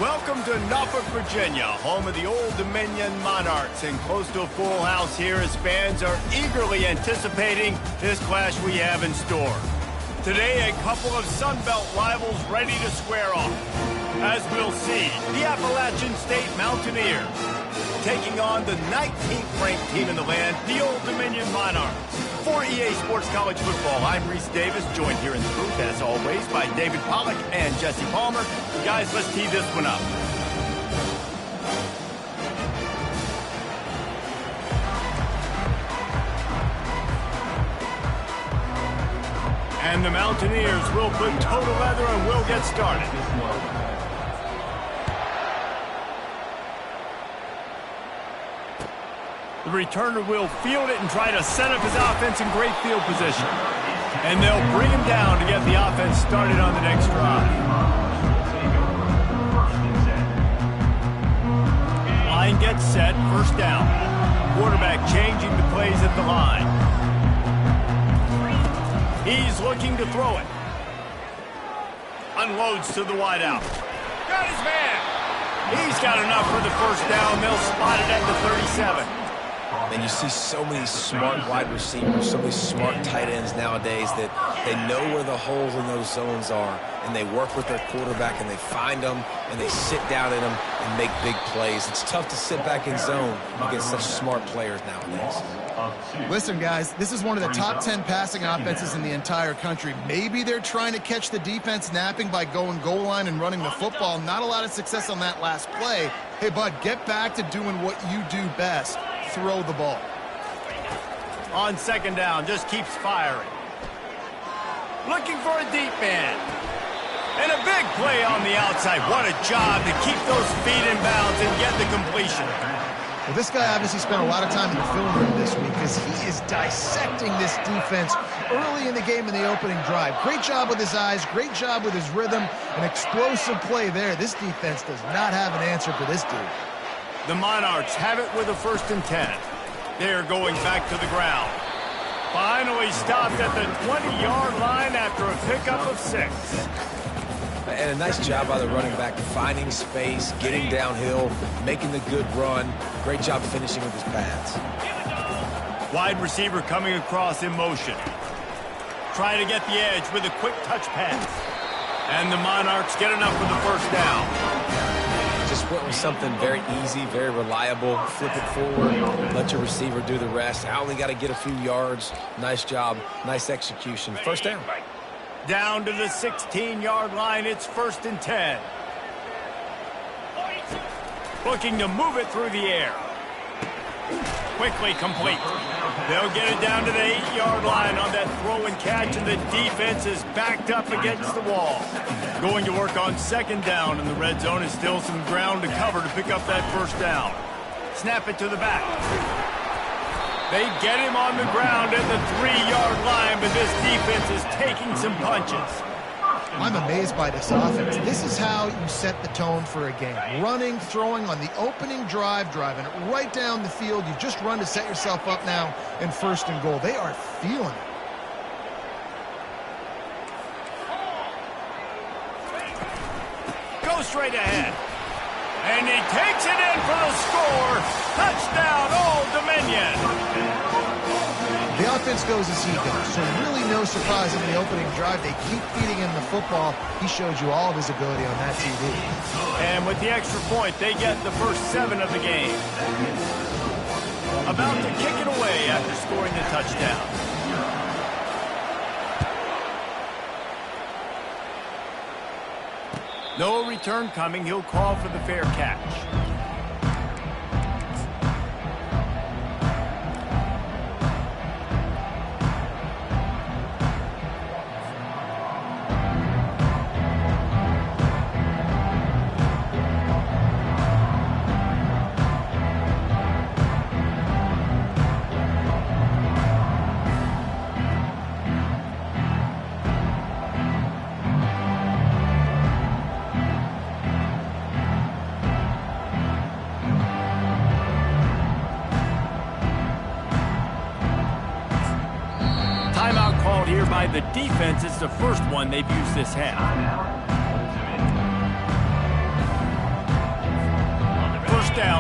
Welcome to Norfolk, Virginia, home of the Old Dominion Monarchs, and close to a full house here as fans are eagerly anticipating this clash we have in store. Today, a couple of Sun Belt rivals ready to square off. As we'll see, the Appalachian State Mountaineers taking on the 19th ranked team in the land, the Old Dominion Monarchs. For EA Sports College Football, I'm Reese Davis, joined here in the booth, as always, by David Pollack and Jesse Palmer. Guys, let's tee this one up. And the Mountaineers will put total leather and we'll get started. The returner will field it and try to set up his offense in great field position. And they'll bring him down to get the offense started on the next drive. Line gets set, first down. Quarterback changing the plays at the line. He's looking to throw it. Unloads to the wideout. Got his man. He's got enough for the first down. They'll spot it at the 37. And you see so many smart wide receivers, so many smart tight ends nowadays that they know where the holes in those zones are, and they work with their quarterback, and they find them, and they sit down in them and make big plays. It's tough to sit back in zone against such smart players nowadays. Listen, guys, this is one of the top 10 passing offenses in the entire country. Maybe they're trying to catch the defense napping by going goal line and running the football. Not a lot of success on that last play. Hey, bud, get back to doing what you do best. Throw the ball. On second down, just keeps firing. Looking for a deep man. And a big play on the outside. What a job to keep those feet in bounds and get the completion. Well, this guy obviously spent a lot of time in the film room this week because he is dissecting this defense early in the game in the opening drive. Great job with his eyes, great job with his rhythm, an explosive play there. This defense does not have an answer for this dude. The Monarchs have it with a 1st and 10. They're going back to the ground. Finally stopped at the 20-yard line after a pickup of 6. And a nice job by the running back, finding space, getting downhill, making the good run. Great job finishing with his pads. Wide receiver coming across in motion. Trying to get the edge with a quick touch pass. And the Monarchs get enough for the first down. Just went with something very easy, very reliable. Flip it forward, let your receiver do the rest. I only got to get a few yards. Nice job, nice execution. First down. Down to the 16-yard line, it's 1st and 10. Looking to move it through the air. Quickly complete. They'll get it down to the 8-yard line on that throw and catch, and the defense is backed up against the wall. Going to work on second down, and the red zone is still some ground to cover to pick up that first down. Snap it to the back. They get him on the ground at the 3-yard line, but this defense is taking some punches. I'm amazed by this offense. This is how you set the tone for a game. Running, throwing on the opening drive, driving it right down the field. You just run to set yourself up now in 1st and goal. They are feeling it. Go straight ahead. And he takes it in for the score. Touchdown, Old Dominion. The offense goes as he goes, so really no surprise in the opening drive. They keep feeding him the football. He showed you all of his ability on that TV. And with the extra point, they get the first 7 of the game. About to kick it away after scoring the touchdown. No return coming. He'll call for the fair catch. Timeout called here by the defense. It's the first one they've used this half.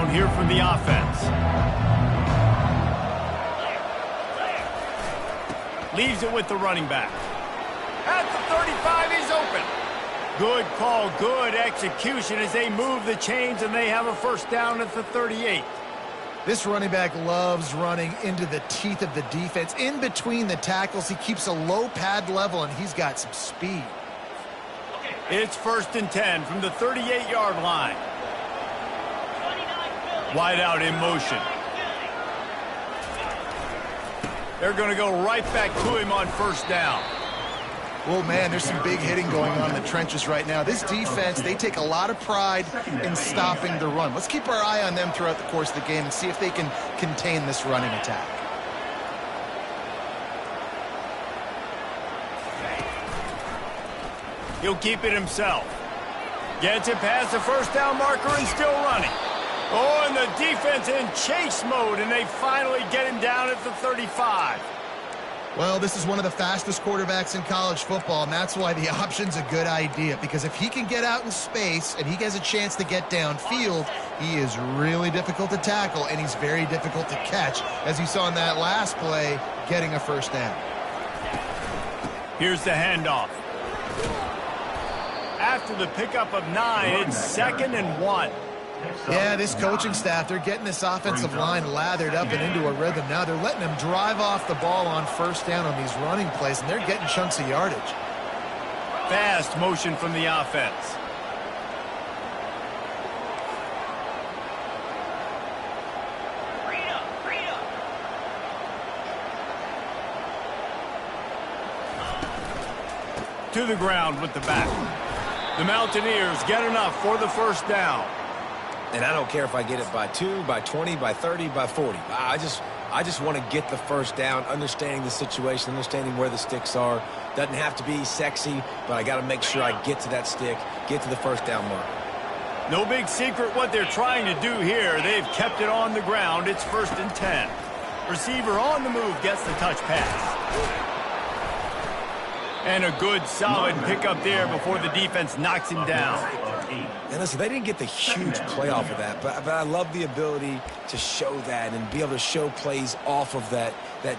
down here from the offense. Leaves it with the running back. At the 35, he's open. Good call, good execution as they move the chains, and they have a first down at the 38. This running back loves running into the teeth of the defense. In between the tackles, he keeps a low pad level, and he's got some speed. It's 1st and 10 from the 38-yard line. Wide out in motion. They're going to go right back to him on first down. Well, man, there's some big hitting going on in the trenches right now. This defense, they take a lot of pride in stopping the run. Let's keep our eye on them throughout the course of the game and see if they can contain this running attack. He'll keep it himself. Gets it past the first down marker and still running. Oh, and the defense in chase mode, and they finally get him down at the 35. Well, this is one of the fastest quarterbacks in college football, and that's why the option's a good idea, because if he can get out in space and he has a chance to get downfield, he is really difficult to tackle, and he's very difficult to catch, as you saw in that last play, getting a first down. Here's the handoff. After the pickup of 9, it's 2nd and 1. Yeah, this coaching staff, they're getting this offensive line lathered up and into a rhythm. Now they're letting them drive off the ball on first down on these running plays, and they're getting chunks of yardage. Fast motion from the offense. To the ground with the back. The Mountaineers get enough for the first down. And I don't care if I get it by 2, by 20, by 30, by 40. I just want to get the first down, understanding the situation, understanding where the sticks are. Doesn't have to be sexy, but I got to make sure I get to that stick, get to the first down mark. No big secret what they're trying to do here. They've kept it on the ground. It's 1st and 10. Receiver on the move gets the touch pass. And a good, solid pickup there before the defense knocks him down. And listen, they didn't get the huge play off of that, but I love the ability to show that and be able to show plays off of that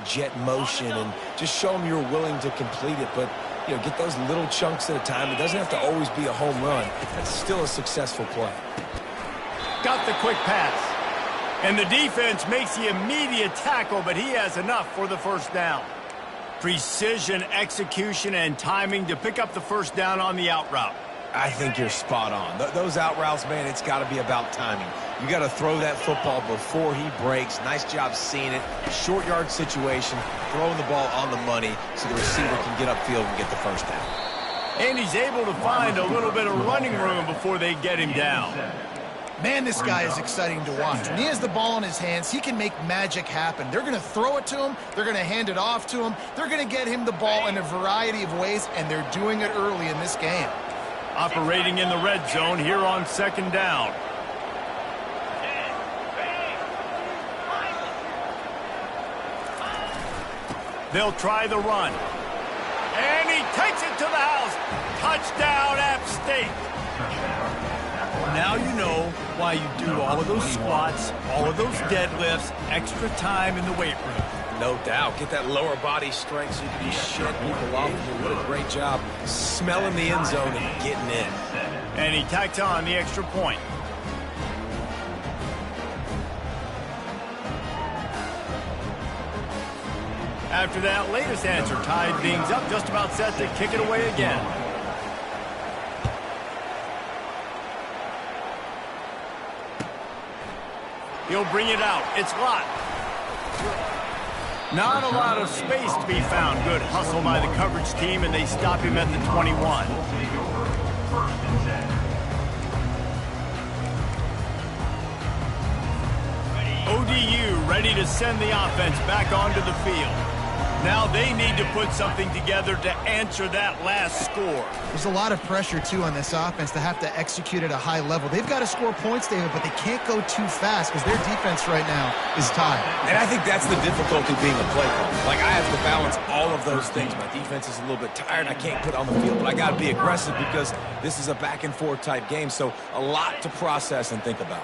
jet motion and just show them you're willing to complete it. But, you know, get those little chunks at a time. It doesn't have to always be a home run. That's still a successful play. Got the quick pass. And the defense makes the immediate tackle, but he has enough for the first down. Precision, execution, and timing to pick up the first down on the out route. I think you're spot on. Those out routes, man, it's got to be about timing. You got to throw that football before he breaks. Nice job seeing it. Short yard situation, throwing the ball on the money so the receiver can get upfield and get the first down. And he's able to find a little bit of running room before they get him down. Man, this guy is exciting to watch. When he has the ball in his hands, he can make magic happen. They're going to throw it to him. They're going to hand it off to him. They're going to get him the ball in a variety of ways, and they're doing it early in this game. Operating in the red zone here on 2nd down. They'll try the run. And he takes it to the house. Touchdown, App State. Now you know why you do all of those squats, all of those deadlifts, extra time in the weight room. No doubt. Get that lower body strength so you can just shed people off. What a great job smelling the end zone and getting in. And he tacks on the extra point. After that latest answer tied things up, just about set to kick it away again. He'll bring it out. It's locked. Not a lot of space to be found. Good hustle by the coverage team, and they stop him at the 21. ODU ready to send the offense back onto the field. Now they need to put something together to answer that last score. There's a lot of pressure, too, on this offense to have to execute at a high level. They've got to score points, David, but they can't go too fast because their defense right now is tired. And I think that's the difficulty being a play caller. Like, I have to balance all of those things. My defense is a little bit tired. I can't put on the field, but I got to be aggressive because this is a back-and-forth type game, so a lot to process and think about.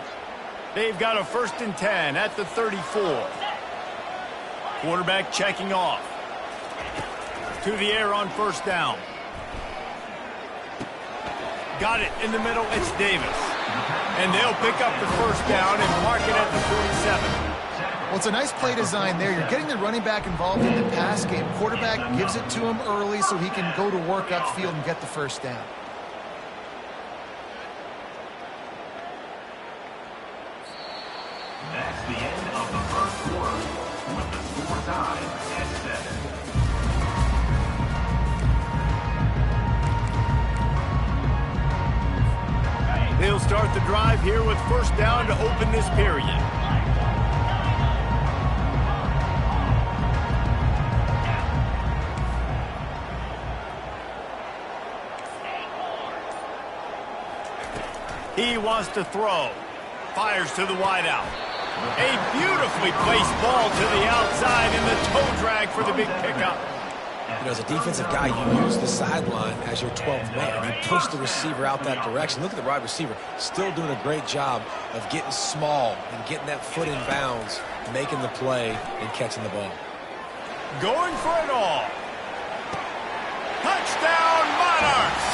They've got a 1st and 10 at the 34. Quarterback checking off. To the air on 1st down. Got it in the middle. It's Davis. And they'll pick up the 1st down and mark it at the 47. Well, it's a nice play design there. You're getting the running back involved in the pass game. Quarterback gives it to him early so he can go to work upfield and get the 1st down. That's the end of the 1st quarter with the score tied at 7. They'll start the drive here with 1st down to open this period. He wants to throw. Fires to the wideout. A beautifully placed ball to the outside and the toe drag for the big pickup. You know, as a defensive guy, you use the sideline as your 12th man. You push the receiver out that direction. Look at the wide receiver. Still doing a great job of getting small and getting that foot in bounds, making the play and catching the ball. Going for it all. Touchdown, Monarchs!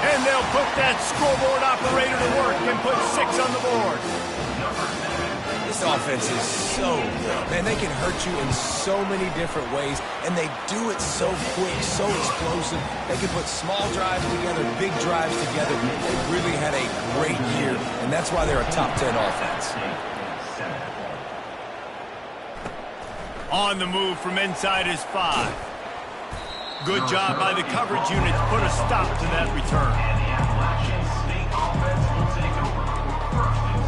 And they'll put that scoreboard operator to work and put 6 on the board. This offense is so good. Man, they can hurt you in so many different ways, and they do it so quick, so explosive. They can put small drives together, big drives together. They really had a great year, and that's why they're a top 10 offense. On the move from inside his 5. Good job by the coverage unit to put a stop to that return. And the Appalachian State offense will take over 1st and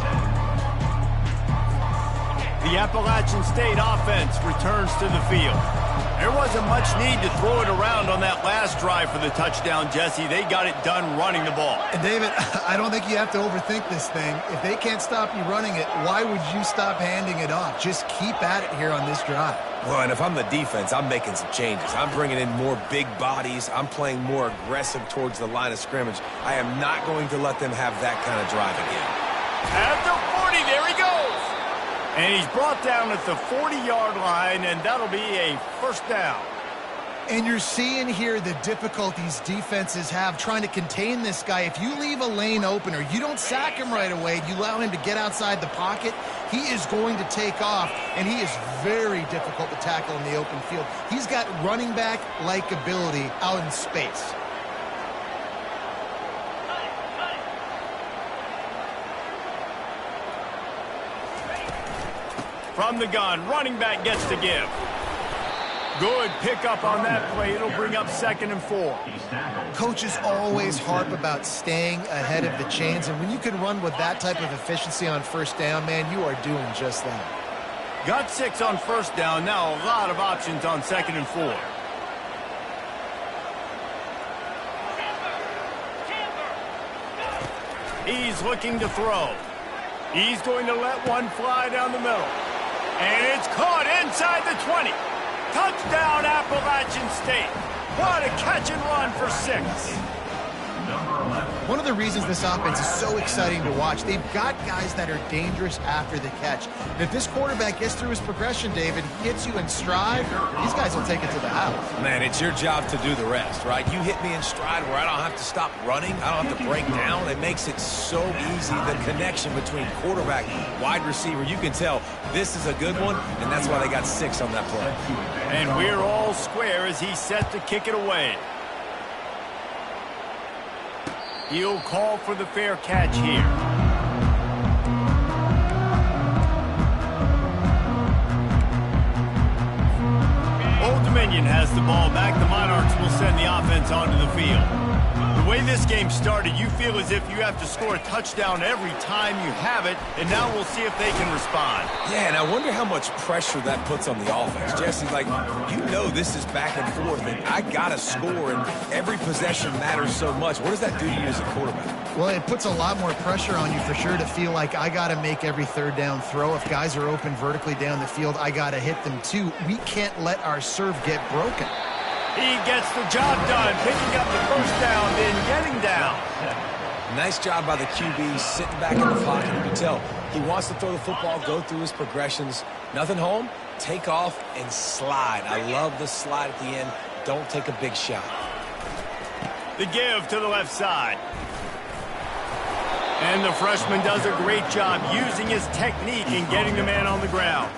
10. The Appalachian State offense returns to the field. There wasn't much need to throw it around on that last drive for the touchdown, Jesse. They got it done running the ball. And David, I don't think you have to overthink this thing. If they can't stop you running it, why would you stop handing it off? Just keep at it here on this drive. Well, and if I'm the defense, I'm making some changes. I'm bringing in more big bodies. I'm playing more aggressive towards the line of scrimmage. I am not going to let them have that kind of drive again. At the 40, there he goes. And he's brought down at the 40-yard line, and that'll be a 1st down. And you're seeing here the difficulties defenses have trying to contain this guy. If you leave a lane open or you don't sack him right away, you allow him to get outside the pocket, he is going to take off, and he is very difficult to tackle in the open field. He's got running back-like ability out in space. From the gun, running back gets to give. Good pickup on that play. It'll bring up 2nd and 4. Coaches always harp about staying ahead of the chains, and when you can run with that type of efficiency on 1st down, man, you are doing just that. Got 6 on 1st down. Now a lot of options on 2nd and 4. He's looking to throw. He's going to let one fly down the middle. And it's caught inside the 20. Touchdown, Appalachian State. What a catch and run for 6. One of the reasons this offense is so exciting to watch, they've got guys that are dangerous after the catch. And if this quarterback gets through his progression, David, hits you in stride, these guys will take it to the house. Man, it's your job to do the rest, right? You hit me in stride where I don't have to stop running. I don't have to break down. It makes it so easy, the connection between quarterback, wide receiver. You can tell this is a good one, and that's why they got 6 on that play. And we're all square as he's set to kick it away. He'll call for the fair catch here. Old Dominion has the ball back. The Monarchs will send the offense onto the field. The way this game started, you feel as if you have to score a touchdown every time you have it, and now we'll see if they can respond. Yeah, and I wonder how much pressure that puts on the offense. Jesse, like, you know this is back and forth, and I got to score, and every possession matters so much. What does that do to you as a quarterback? Well, it puts a lot more pressure on you for sure to feel like I got to make every 3rd down throw. If guys are open vertically down the field, I got to hit them too. We can't let our serve get broken. He gets the job done, picking up the 1st down, then getting down. Nice job by the QB sitting back in the pocket. You can tell he wants to throw the football, go through his progressions. Nothing home, take off and slide. I love the slide at the end. Don't take a big shot. The give to the left side. And the freshman does a great job using his technique and getting the man on the ground.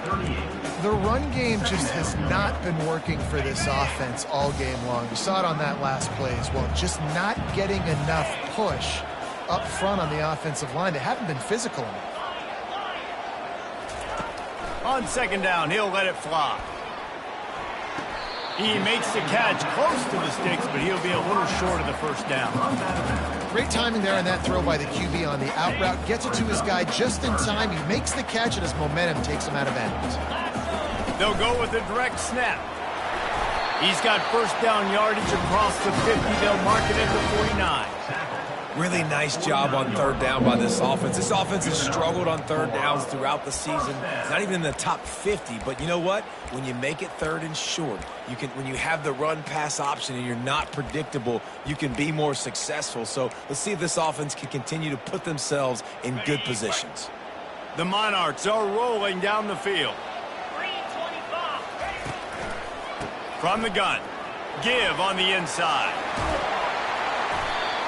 The run game just has not been working for this offense all game long. We saw it on that last play as well. Just not getting enough push up front on the offensive line. They haven't been physical enough. On second down, he'll let it fly. He makes the catch close to the sticks, but he'll be a little short of the first down. Great timing there on that throw by the QB on the out route. Gets it to his guy just in time. He makes the catch, and his momentum takes him out of bounds. They'll go with a direct snap. He's got first down yardage across the 50. They'll mark it at the 49. Really nice job on third down by this offense. This offense has struggled on third downs throughout the season. It's not even in the top 50, but you know what? When you make it third and short, when you have the run-pass option and you're not predictable, you can be more successful. So let's see if this offense can continue to put themselves in good positions. The Monarchs are rolling down the field. From the gun, give on the inside.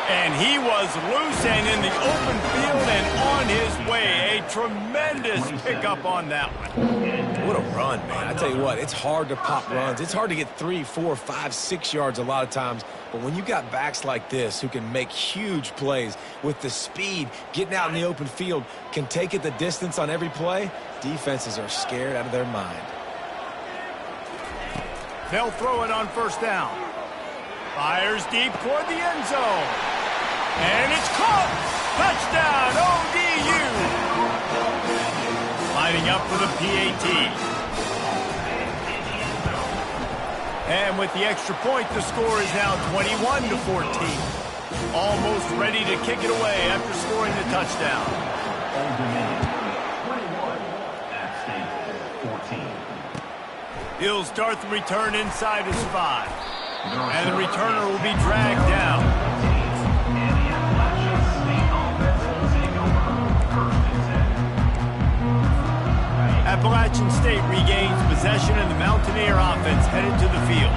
And he was loose and in the open field and on his way. A tremendous pickup on that one. What a run, man. I tell you what, it's hard to pop runs. It's hard to get 3, 4, 5, 6 yards a lot of times. But when you got backs like this who can make huge plays with the speed, getting out in the open field, can take it the distance on every play, defenses are scared out of their mind. They'll throw it on first down. Fires deep toward the end zone. And it's caught. Touchdown, ODU. Lining up for the PAT. And with the extra point, the score is now 21-14. Almost ready to kick it away after scoring the touchdown. Old Dominion, 21. App State, 14. He'll start the return inside his 5. And the returner will be dragged down. Appalachian State regains possession and the Mountaineer offense headed to the field.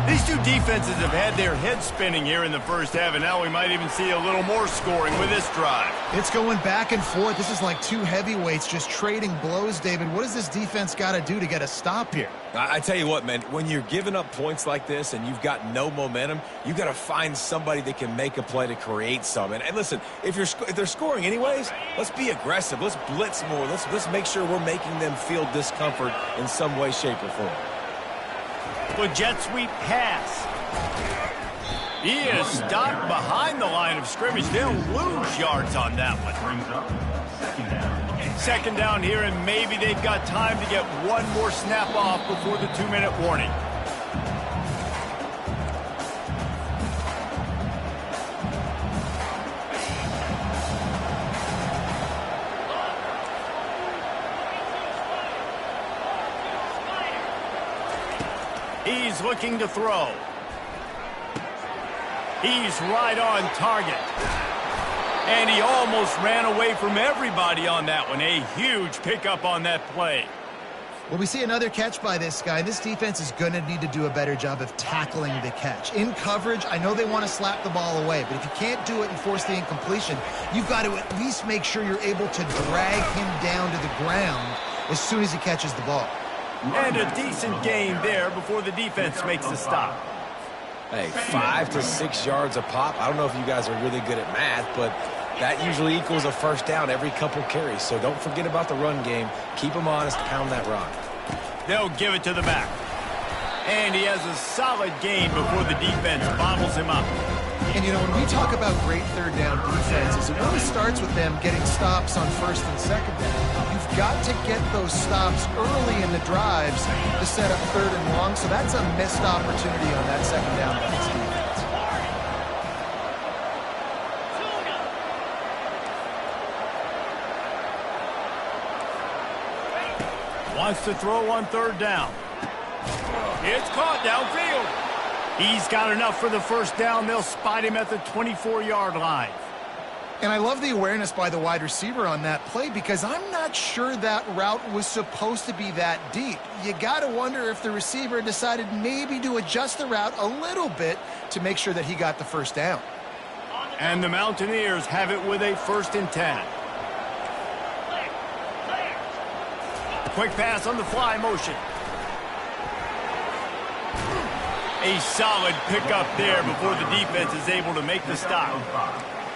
These two defenses have had their heads spinning here in the first half, and now we might even see a little more scoring with this drive. It's going back and forth. This is like two heavyweights just trading blows, David. What does this defense got to do to get a stop here? I tell you what, man, when you're giving up points like this and you've got no momentum, you got to find somebody that can make a play to create some. And listen, if they're scoring anyways, let's be aggressive. Let's blitz more. Let's make sure we're making them feel discomfort in some way, shape, or form. With jet sweep pass. He is stopped behind the line of scrimmage. They'll lose yards on that one. Brings up second down. Second down here, and maybe they've got time to get one more snap off before the 2-minute warning. He's looking to throw. He's right on target. And he almost ran away from everybody on that one. A huge pickup on that play. Well, we see another catch by this guy. This defense is going to need to do a better job of tackling the catch. In coverage, I know they want to slap the ball away, but if you can't do it and force the incompletion, you've got to at least make sure you're able to drag him down to the ground as soon as he catches the ball. And a decent gain there before the defense makes the stop. Hey, 5 to 6 yards a pop. I don't know if you guys are really good at math, but that usually equals a first down every couple carries. So don't forget about the run game. Keep them honest, pound that rock. They'll give it to the back. And he has a solid gain before the defense bottles him up. And, you know, when we talk about great third down defenses, it really starts with them getting stops on first and second down. You've got to get those stops early in the drives to set up third and long, so that's a missed opportunity on that second down by this defense. Wants to throw on third down. It's caught downfield. He's got enough for the first down. They'll spot him at the 24-yard line. And I love the awareness by the wide receiver on that play because I'm not sure that route was supposed to be that deep. You got to wonder if the receiver decided maybe to adjust the route a little bit to make sure that he got the first down. And the Mountaineers have it with a 1st and 10. Quick pass on the fly motion. A solid pickup there before the defense is able to make the stop.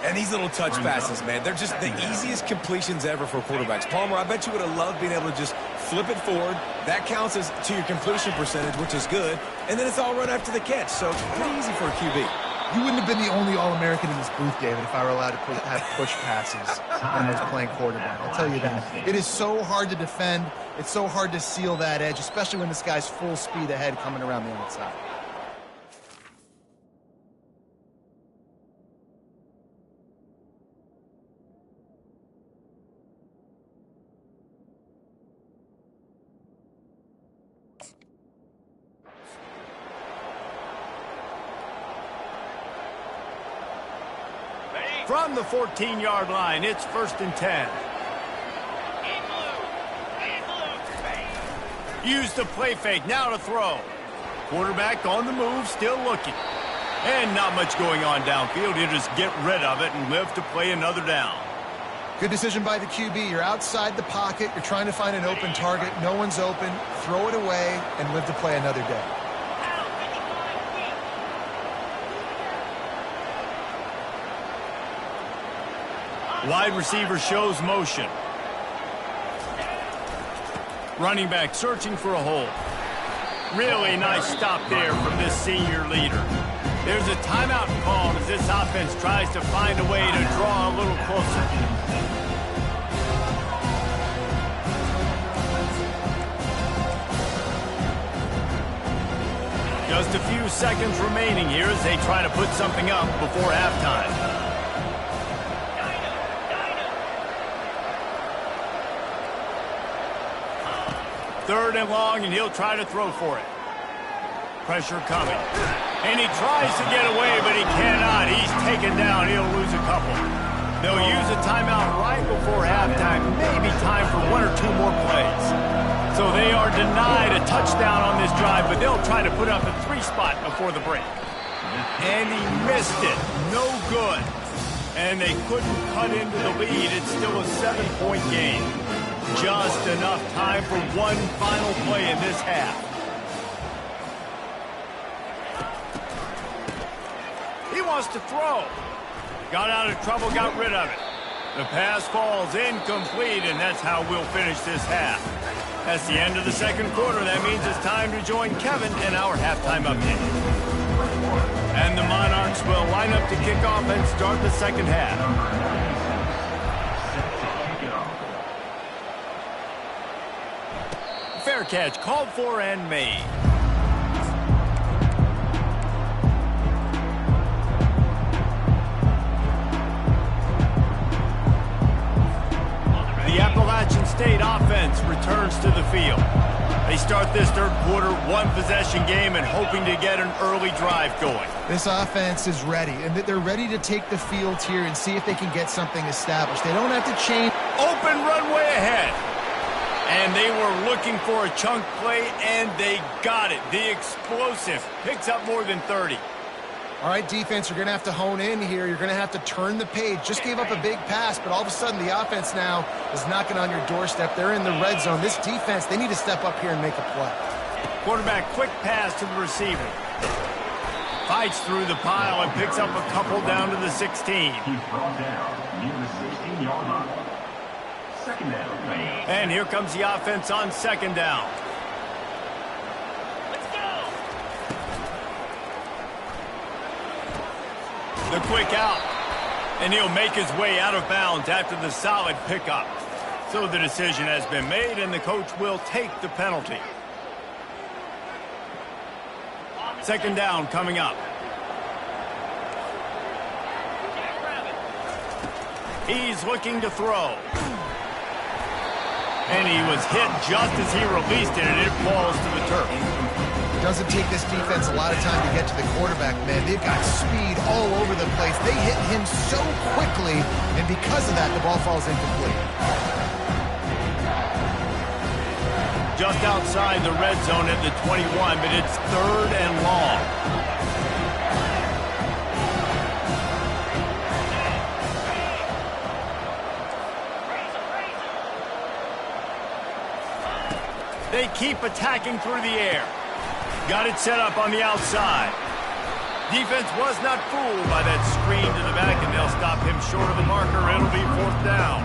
And these little touch passes, man, they're just the easiest completions ever for quarterbacks. Palmer, I bet you would have loved being able to just flip it forward. That counts as to your completion percentage, which is good. And then it's all run after the catch, so pretty easy for a QB. You wouldn't have been the only All-American in this booth, David, if I were allowed to have push passes when I was playing quarterback. I'll tell you that. It is so hard to defend. It's so hard to seal that edge, especially when this guy's full speed ahead coming around the outside. From the 14-yard line, it's 1st and 10. Use the play fake, now to throw. Quarterback on the move, still looking. And not much going on downfield. He'll just get rid of it and live to play another down. Good decision by the QB. You're outside the pocket. You're trying to find an open target. No one's open. Throw it away and live to play another day. Wide receiver shows motion. Running back searching for a hole. Really nice stop there from this senior leader. There's a timeout called as this offense tries to find a way to draw a little closer. Just a few seconds remaining here as they try to put something up before halftime. 3rd and long, and he'll try to throw for it. Pressure coming. And he tries to get away, but he cannot. He's taken down. He'll lose a couple. They'll use a timeout right before halftime. Maybe time for 1 or 2 more plays. So they are denied a touchdown on this drive, but they'll try to put up a 3 spot before the break. And he missed it. No good. And they couldn't cut into the lead. It's still a 7-point game. Just enough time for one final play in this half. He wants to throw. Got out of trouble, got rid of it. The pass falls incomplete, and that's how we'll finish this half. That's the end of the 2nd quarter. That means it's time to join Kevin in our halftime update. And the Monarchs will line up to kick off and start the 2nd half. Fair catch, called for and made. The Appalachian State offense returns to the field. They start this 3rd quarter, 1-possession game and hoping to get an early drive going. This offense is ready, and they're ready to take the field here and see if they can get something established. They don't have to change. Open runway ahead. And they were looking for a chunk play, and they got it. The explosive picks up more than 30. All right, defense, you're going to have to hone in here. You're going to have to turn the page. Just gave up a big pass, but all of a sudden the offense now is knocking on your doorstep. They're in the red zone. This defense, they need to step up here and make a play. Quarterback, quick pass to the receiver. Fights through the pile and picks up a couple down to the 16. He's brought down near the 16-yard line. 2nd down. And here comes the offense on 2nd down. Let's go. The quick out. And he'll make his way out of bounds after the solid pickup. So the decision has been made, and the coach will take the penalty. 2nd down coming up. He's looking to throw. And he was hit just as he released it, and it falls to the turf. doesn't take this defense a lot of time to get to the quarterback, man. They've got speed all over the place. They hit him so quickly, and because of that, the ball falls incomplete. Just outside the red zone at the 21, but it's 3rd and long. They keep attacking through the air. Got it set up on the outside. Defense was not fooled by that screen to the back, and they'll stop him short of the marker. It'll be 4th down.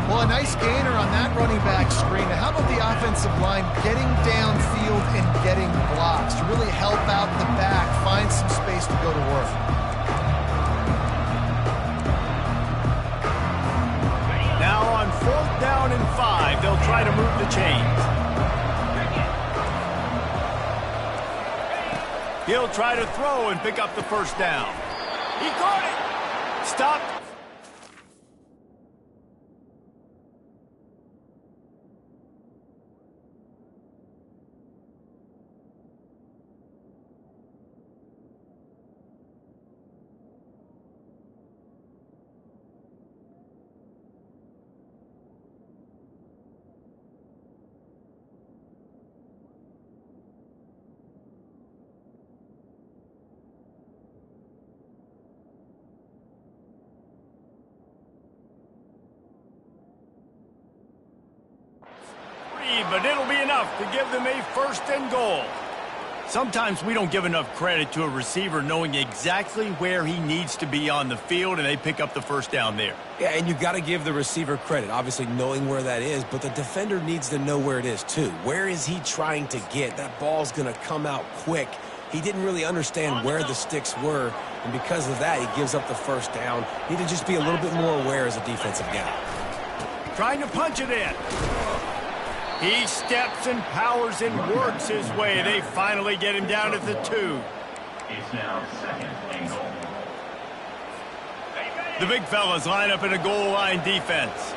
Well, a nice gainer on that running back screen. How about the offensive line getting downfield and getting blocks to really help out the back, find some space to go to work? Now on 4th down and 5, they'll try to move the chains. He'll try to throw and pick up the 1st down. He caught it. Stopped. But it'll be enough to give them a 1st and goal. Sometimes we don't give enough credit to a receiver knowing exactly where he needs to be on the field, and they pick up the 1st down there. Yeah, and you got to give the receiver credit, obviously knowing where that is, but the defender needs to know where it is too. Where is he trying to get? That ball's going to come out quick. He didn't really understand where the sticks were, and because of that, he gives up the 1st down. Need to just be a little bit more aware as a defensive guy. Trying to punch it in. He steps and powers and works his way. They finally get him down at the 2. It's now 2nd and goal. The big fellas line up in a goal line defense.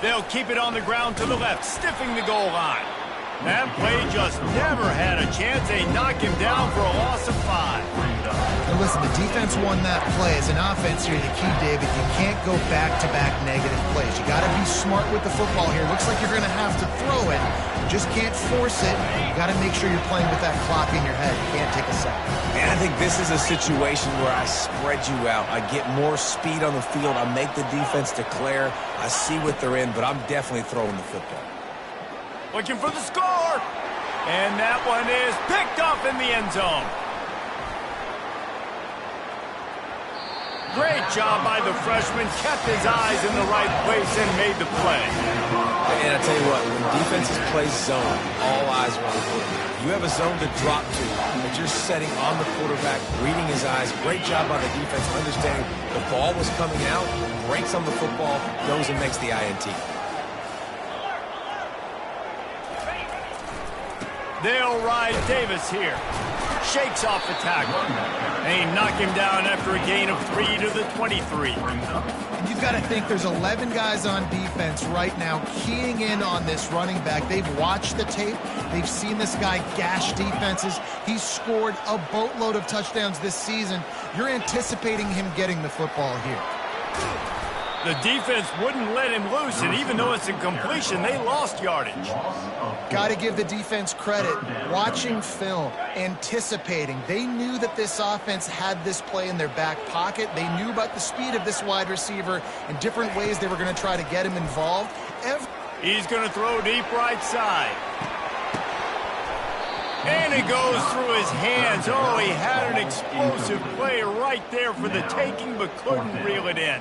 They'll keep it on the ground to the left, stiffing the goal line. That play just never had a chance. They knock him down for a loss of 5. And listen, the defense won that play. As an offense here, the key, David, you can't go back-to-back negative plays. You got to be smart with the football here. Looks like you're going to have to throw it. You just can't force it. You got to make sure you're playing with that clock in your head. You can't take a sack. And I think this is a situation where I spread you out. I get more speed on the field. I make the defense declare. I see what they're in, but I'm definitely throwing the football. Looking for the score. And that one is picked up in the end zone. Great job by the freshman. Kept his eyes in the right place and made the play. And I tell you what, when defenses play zone, all eyes are on the quarterback. You have a zone to drop to, but you're setting on the quarterback, reading his eyes. Great job by the defense, understanding the ball was coming out, breaks on the football, goes and makes the INT. They'll ride Davis here. Shakes off the tackle. They knock him down after a gain of 3 to the 23. And you've got to think there's 11 guys on defense right now keying in on this running back. They've watched the tape. They've seen this guy gash defenses. He's scored a boatload of touchdowns this season. You're anticipating him getting the football here. The defense wouldn't let him loose, and even though it's a completion, they lost yardage. Got to give the defense credit. Watching film, anticipating. They knew that this offense had this play in their back pocket. They knew about the speed of this wide receiver and different ways they were going to try to get him involved. He's going to throw deep right side. And it goes through his hands. Oh, he had an explosive play right there for the taking, but couldn't reel it in.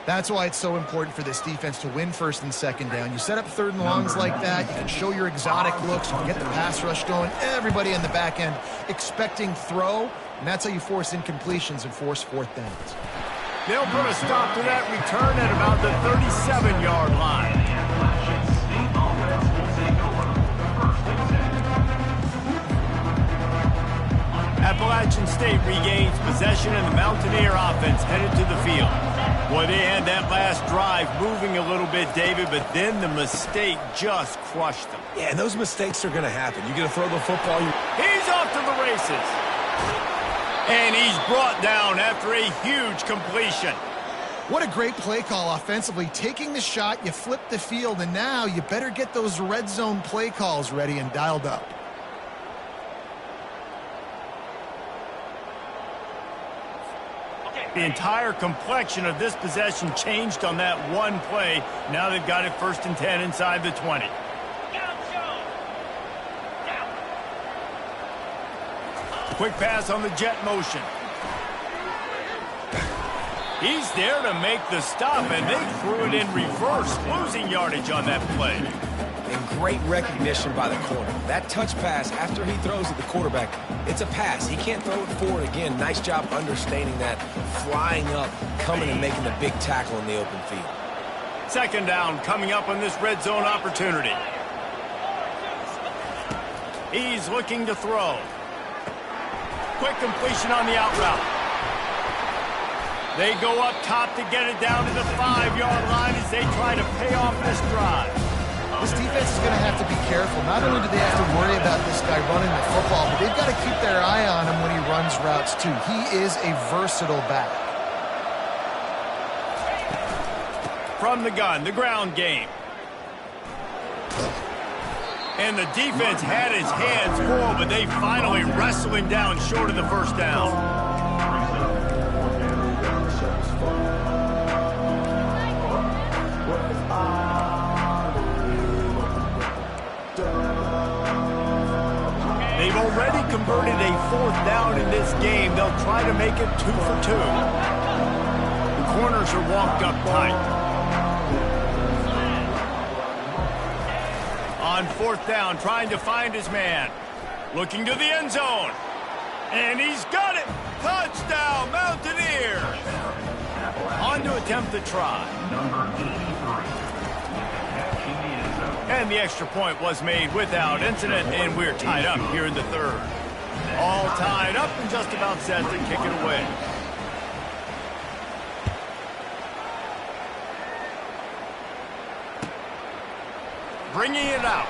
That's why it's so important for this defense to win 1st and 2nd down. You set up 3rd and longs like that, you can show your exotic looks, you can get the pass rush going, everybody in the back end expecting throw, and that's how you force incompletions and force 4th downs. They'll put a stop to that return at about the 37-yard line. Appalachian State regains possession, and the Mountaineer offense headed to the field. Boy, they had that last drive moving a little bit, David, but then the mistake just crushed them. Yeah, and those mistakes are going to happen. You're going to throw the football. He's off to the races. And he's brought down after a huge completion. What a great play call offensively. Taking the shot, you flip the field, and now you better get those red zone play calls ready and dialed up. The entire complexion of this possession changed on that one play. Now they've got it 1st and 10 inside the 20. Quick pass on the jet motion. He's there to make the stop, and they threw it in reverse, losing yardage on that play. And great recognition by the corner. That touch pass after he throws at the quarterback, it's a pass. He can't throw it forward again. Nice job understanding that, flying up, coming and making the big tackle in the open field. 2nd down coming up on this red zone opportunity. He's looking to throw. Quick completion on the out route. They go up top to get it down to the 5-yard line as they try to pay off this drive. This defense is going to have to be careful. Not only do they have to worry about this guy running the football, but they've got to keep their eye on him when he runs routes too. He is a versatile back. From the gun, the ground game. And the defense had his hands full, but they finally wrestle him down short of the 1st down. They've already converted a 4th down in this game. They'll try to make it 2 for 2. The corners are walked up tight. On 4th down, trying to find his man. Looking to the end zone. And he's got it. Touchdown, Mountaineers. On to attempt the try. And the extra point was made without incident, and we're tied up here in the 3rd. All tied up and just about set to kick it away. Bringing it out.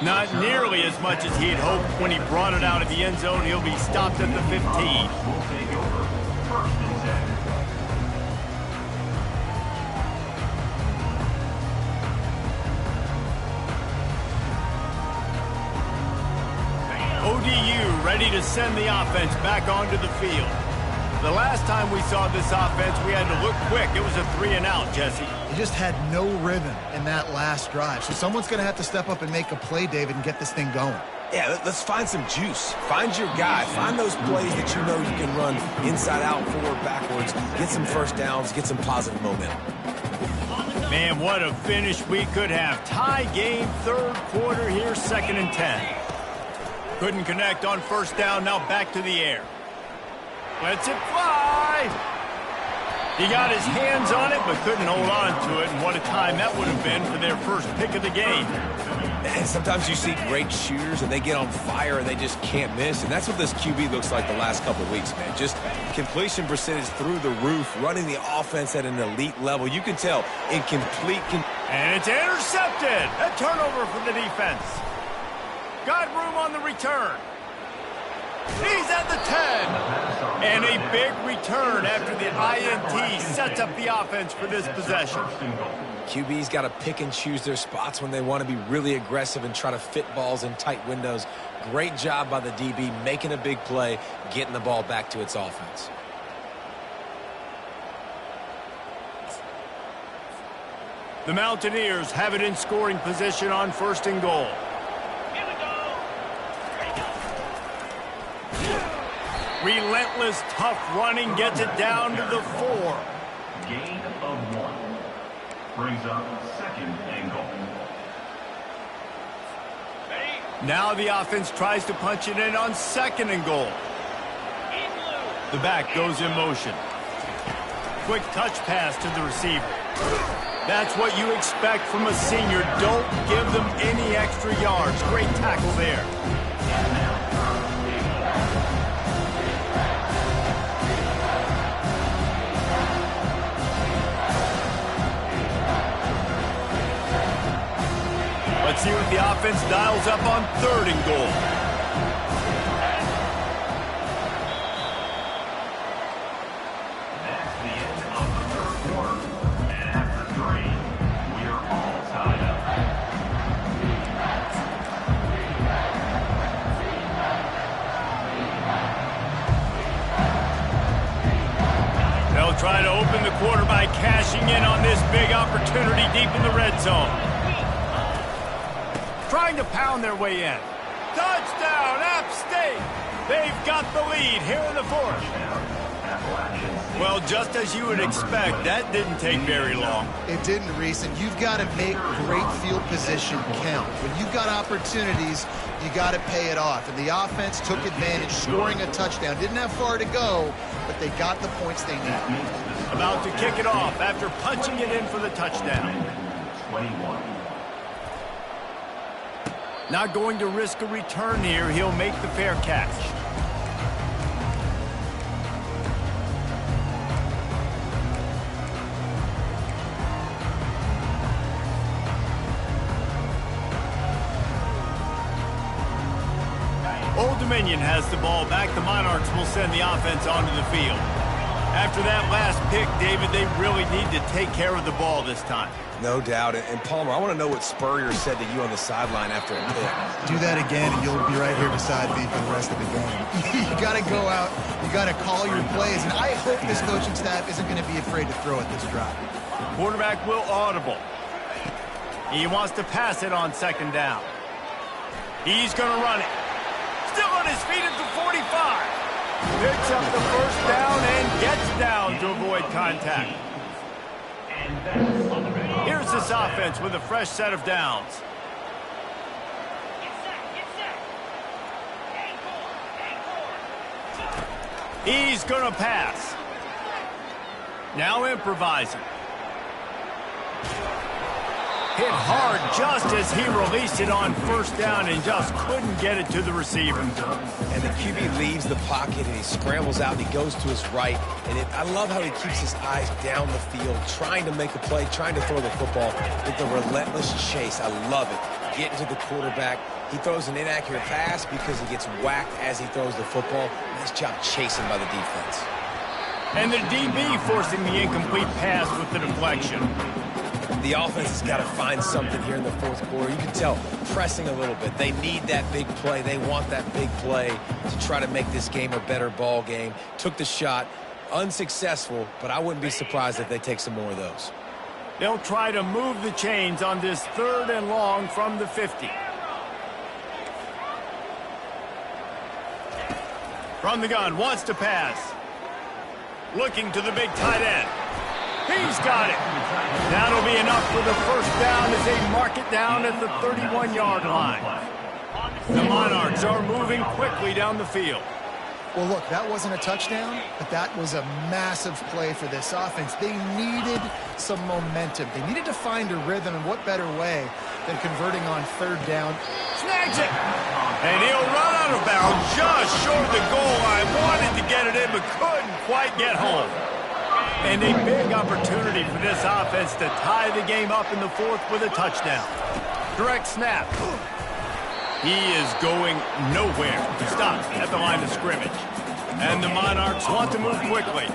Not nearly as much as he'd hoped when he brought it out of the end zone. He'll be stopped at the 15. ODU ready to send the offense back onto the field. The last time we saw this offense, we had to look quick. It was a 3-and-out, Jesse. They just had no rhythm in that last drive. So someone's going to have to step up and make a play, David, and get this thing going. Yeah, let's find some juice. Find your guy. Find those plays that you know you can run inside out, forward, backwards. Get some 1st downs. Get some positive momentum. Man, what a finish we could have. Tie game, 3rd quarter here, 2nd and 10. Couldn't connect on 1st down. Now back to the air. Lets it fly. He got his hands on it, but couldn't hold on to it. And what a time that would have been for their 1st pick of the game. And sometimes you see great shooters, and they get on fire, and they just can't miss. And that's what this QB looks like the last couple of weeks, man. Just completion percentage through the roof, running the offense at an elite level. You can tell in complete... And it's intercepted. A turnover for the defense. Got room on the return. He's at the 10. And a big return after the INT sets up the offense for this possession. QB's got to pick and choose their spots when they want to be really aggressive and try to fit balls in tight windows. Great job by the DB making a big play, getting the ball back to its offense. The Mountaineers have it in scoring position on 1st and goal. Relentless, tough running gets it down to the 4. Gain of 1. Brings up 2nd and goal. Now the offense tries to punch it in on 2nd and goal. The back goes in motion. Quick touch pass to the receiver. That's what you expect from a senior. Don't give them any extra yards. Great tackle there. see what the offense dials up on 3rd and goal. That's the end of the 3rd quarter. And after 3, we are all tied up. They'll try to open the quarter by cashing in on this big opportunity deep in the red zone. Trying to pound their way in. Touchdown, App State! They've got the lead here in the 4th. Well, just as you would expect, that didn't take very long. It didn't, Reese, and you've got to make great field position count. When you've got opportunities, you got to pay it off. And the offense took advantage, scoring a touchdown. Didn't have far to go, but they got the points they needed. About to kick it off after punching it in for the touchdown. 21. Not going to risk a return here. He'll make the fair catch. Old Dominion has the ball back. The Monarchs will send the offense onto the field. After that last pick, David, they really need to take care of the ball this time. No doubt. And Palmer, I want to know what Spurrier said to you on the sideline after a pick. Do that again, and you'll be right here beside me for the rest of the game. You got to go out. You got to call your plays. And I hope this coaching staff isn't going to be afraid to throw at this drive. Quarterback will audible. He wants to pass it on 2nd down. He's going to run it. Still on his feet at the 45. Picks up the 1st down and gets down to avoid contact. Here's this offense with a fresh set of downs. He's going to pass. Now improvising. Hit hard just as he released it on 1st down and just couldn't get it to the receiver. And the QB leaves the pocket and he scrambles out and he goes to his right. And I love how he keeps his eyes down the field, trying to make a play, trying to throw the football with the relentless chase. I love it. Getting to the quarterback. He throws an inaccurate pass because he gets whacked as he throws the football. Nice job chasing by the defense. And the DB forcing the incomplete pass with the deflection. The offense has got to find something here in the 4th quarter. You can tell, pressing a little bit. They need that big play. They want that big play to try to make this game a better ball game. Took the shot, unsuccessful, but I wouldn't be surprised if they take some more of those. They'll try to move the chains on this 3rd and long from the 50. From the gun, wants to pass. Looking to the big tight end. He's got it. That'll be enough for the 1st down as they mark it down at the 31-yard line. The Monarchs are moving quickly down the field. Well, look, that wasn't a touchdown, but that was a massive play for this offense. They needed some momentum. They needed to find a rhythm, and what better way than converting on 3rd down. Snags it. And he'll run out of bounds just short of the goal line. Wanted to get it in, but couldn't quite get home. And a big opportunity for this offense to tie the game up in the 4th with a touchdown. Direct snap. He is going nowhere. Stops at the line of scrimmage. And the Monarchs want to move quickly.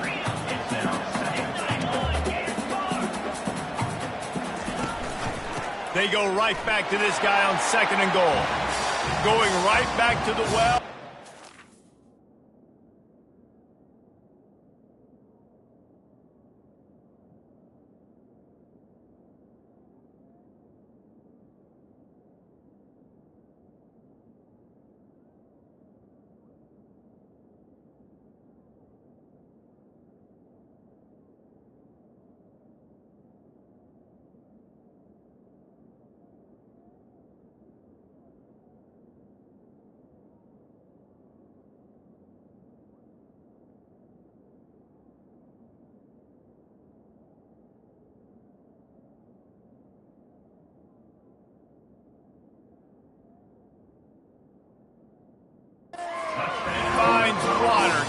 They go right back to this guy on 2nd and goal. Going right back to the well.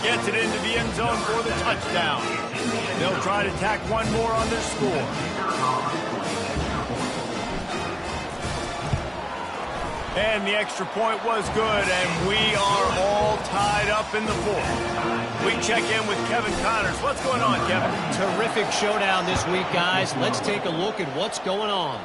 Gets it into the end zone for the touchdown. They'll try to tack one more on their score. And the extra point was good, and we are all tied up in the fourth. We check in with Kevin Connors. What's going on, Kevin? Terrific showdown this week, guys. Let's take a look at what's going on.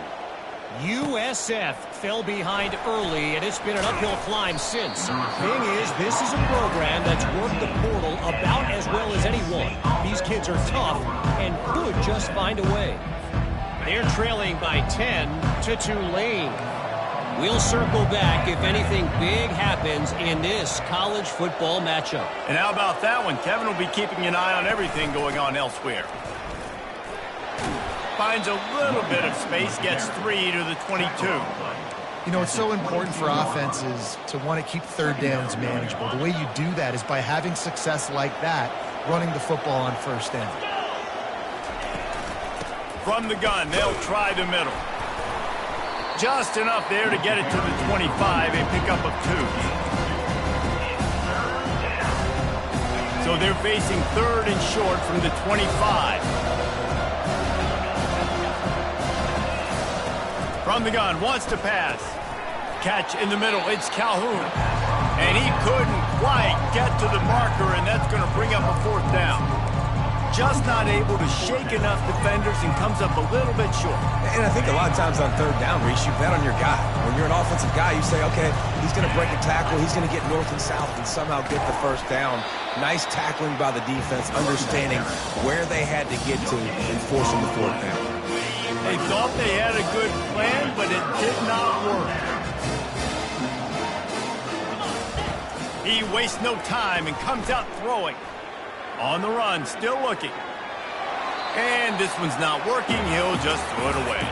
USF fell behind early, and it's been an uphill climb since. Thing is, this is a program that's worked the portal about as well as anyone. These kids are tough and could just find a way. They're trailing by 10 to Tulane. We'll circle back if anything big happens in this college football matchup. And how about that one? Kevin will be keeping an eye on everything going on elsewhere. Finds a little bit of space, gets 3 to the 22. You know, it's so important for offenses to want to keep third downs manageable. The way you do that is by having success like that, running the football on first down. From the gun, they'll try the middle. Just enough there to get it to the 25, a pickup of 2. So they're facing third and short from the 25. From the gun, wants to pass. Catch in the middle, it's Calhoun. And he couldn't quite get to the marker, and that's going to bring up a fourth down. Just not able to shake enough defenders and comes up a little bit short. And I think a lot of times on third down, Reese, you bet on your guy. When you're an offensive guy, you say, okay, he's going to break a tackle, he's going to get north and south and somehow get the first down. Nice tackling by the defense, understanding where they had to get to and forcing the fourth down. They thought they had a good plan, but it did not work. He wastes no time and comes out throwing. On the run, still looking. And this one's not working. He'll just throw it away.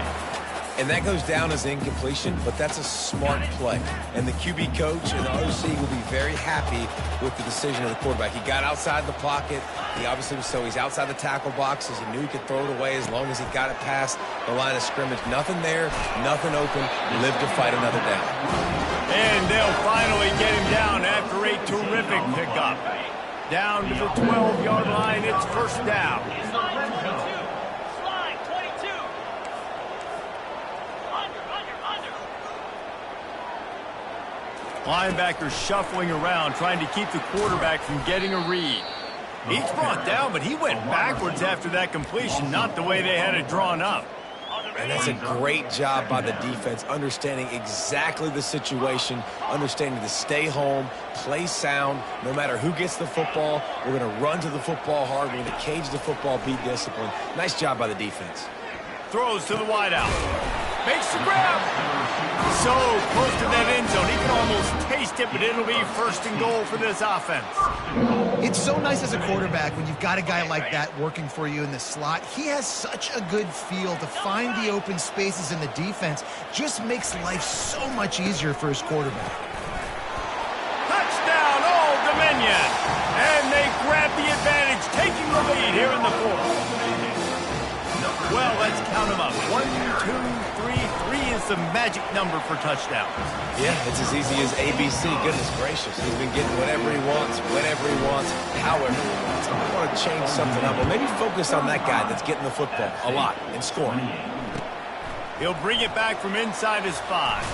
And that goes down as incompletion, but that's a smart play. And the QB coach and the OC will be very happy with the decision of the quarterback. He got outside the pocket. He obviously was he's outside the tackle boxes. He knew he could throw it away as long as he got it past the line of scrimmage. Nothing there, nothing open. Live to fight another down. And they'll finally get him down after a terrific pickup. Down to the 12-yard line, it's first down. Slide, 22. Under. Linebackers shuffling around, trying to keep the quarterback from getting a read. He's brought down, but he went backwards after that completion, not the way they had it drawn up. And that's a great job by the defense, understanding exactly the situation, understanding to stay home, play sound. No matter who gets the football, we're going to run to the football hard. We're going to cage the football, be disciplined. Nice job by the defense. Throws to the wideout. Makes the grab. So close to that end zone. He can almost taste it, but it'll be first and goal for this offense. It's so nice as a quarterback when you've got a guy like that working for you in the slot. He has such a good feel to find the open spaces in the defense. Just makes life so much easier for his quarterback. Touchdown, Old Dominion. And they grab the advantage, taking the lead here in the fourth. Well, let's count them up. 1, 2, 3. 3 is the magic number for touchdowns. Yeah, it's as easy as ABC. Goodness gracious. He's been getting whatever he wants, whenever he wants, however he wants. I want to change something up, but maybe focus on that guy that's getting the football a lot and scoring. He'll bring it back from inside his 5.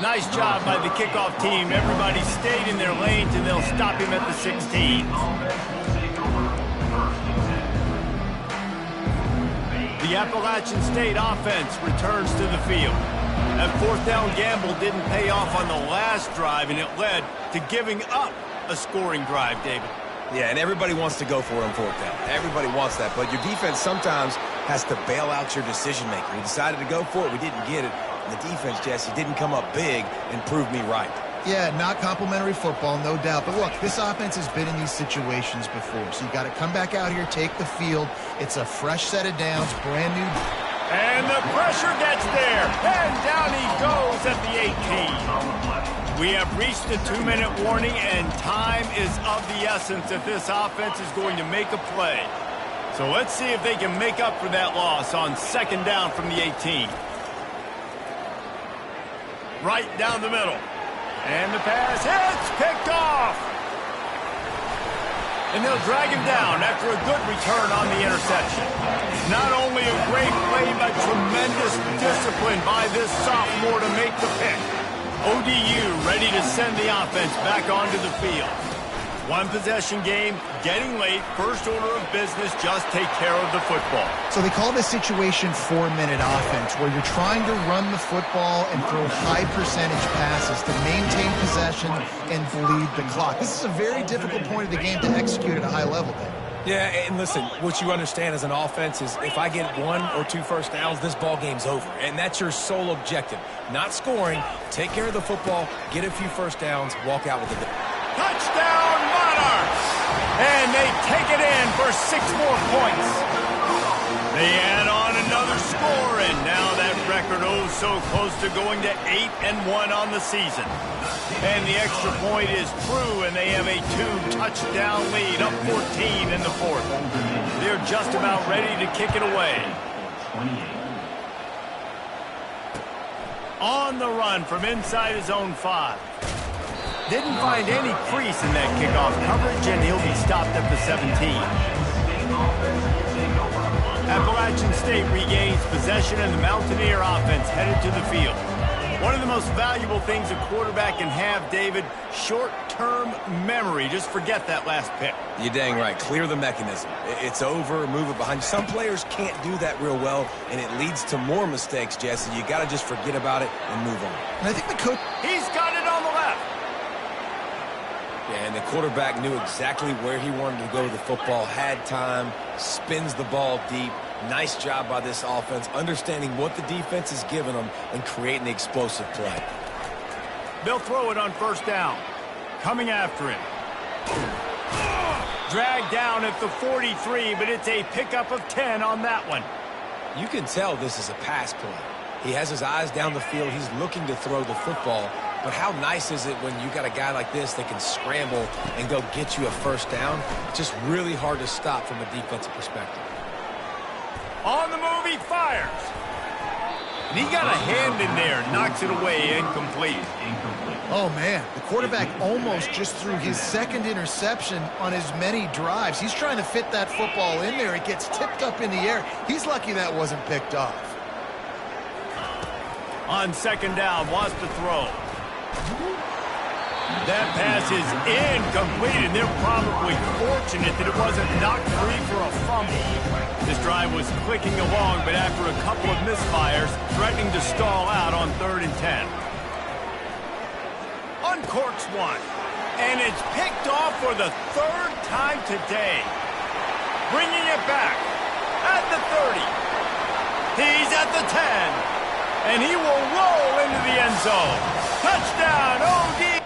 Nice job by the kickoff team. Everybody stayed in their lanes, and they'll stop him at the 16. The Appalachian State offense returns to the field. That fourth down gamble didn't pay off on the last drive, and it led to giving up a scoring drive, David. Yeah, and everybody wants to go for it on fourth down. Everybody wants that, but your defense sometimes has to bail out your decision-maker. We decided to go for it. We didn't get it. And the defense, Jesse, didn't come up big and prove me right. Yeah, not complimentary football, no doubt. But look, this offense has been in these situations before. So you got to come back out here, take the field. It's a fresh set of downs, brand new. And the pressure gets there. And down he goes at the 18. We have reached the 2-minute warning, and time is of the essence if this offense is going to make a play. So let's see if they can make up for that loss on second down from the 18. Right down the middle. And the pass hits, picked off. And they'll drag him down after a good return on the interception. Not only a great play, but tremendous discipline by this sophomore to make the pick. ODU ready to send the offense back onto the field. One possession game, getting late, first order of business, just take care of the football. So they call this situation 4-minute offense, where you're trying to run the football and throw high percentage passes to maintain possession and bleed the clock. This is a very difficult point of the game to execute at a high level, Dave. Yeah, and listen, what you understand as an offense is if I get 1 or 2 first downs, this ball game's over. And that's your sole objective. Not scoring, take care of the football, get a few first downs, walk out with the Touchdown, Monarchs! And they take it in for 6 more points. They add on another score, and now that record so close to going to 8-1 on the season. And the extra point is true, and they have a 2-touchdown lead, up 14 in the fourth. They're just about ready to kick it away. On the run from inside his own 5. Didn't find any crease in that kickoff coverage, and he'll be stopped at the 17. Appalachian State regains possession, and the Mountaineer offense headed to the field. One of the most valuable things a quarterback can have, David, short-term memory. Just forget that last pick. You're dang right. Clear the mechanism. It's over, move it behind you. Some players can't do that real well, and it leads to more mistakes, Jesse. You got to just forget about it and move on. And I think the coach... He's got it on the left. Yeah, and the quarterback knew exactly where he wanted to go with the football, had time, spins the ball deep. Nice job by this offense, understanding what the defense is giving them and creating the explosive play. They'll throw it on first down. Coming after him. Dragged down at the 43, but it's a pickup of 10 on that one. You can tell this is a pass play. He has his eyes down the field. He's looking to throw the football. But how nice is it when you got a guy like this that can scramble and go get you a first down? It's just really hard to stop from a defensive perspective. On the move, he fires. And he got a hand in there, knocks it away, incomplete. Oh, man, the quarterback almost just threw his second interception on as many drives. He's trying to fit that football in there. It gets tipped up in the air. He's lucky that wasn't picked off. On second down, wants to throw. That pass is incomplete, and they're probably fortunate that it wasn't knocked free for a fumble. This drive was clicking along, but after a couple of misfires, threatening to stall out on 3rd and 10. Uncorks one, and it's picked off for the 3rd time today. Bringing it back at the 30. He's at the 10, and he will roll into the end zone. Touchdown, OD!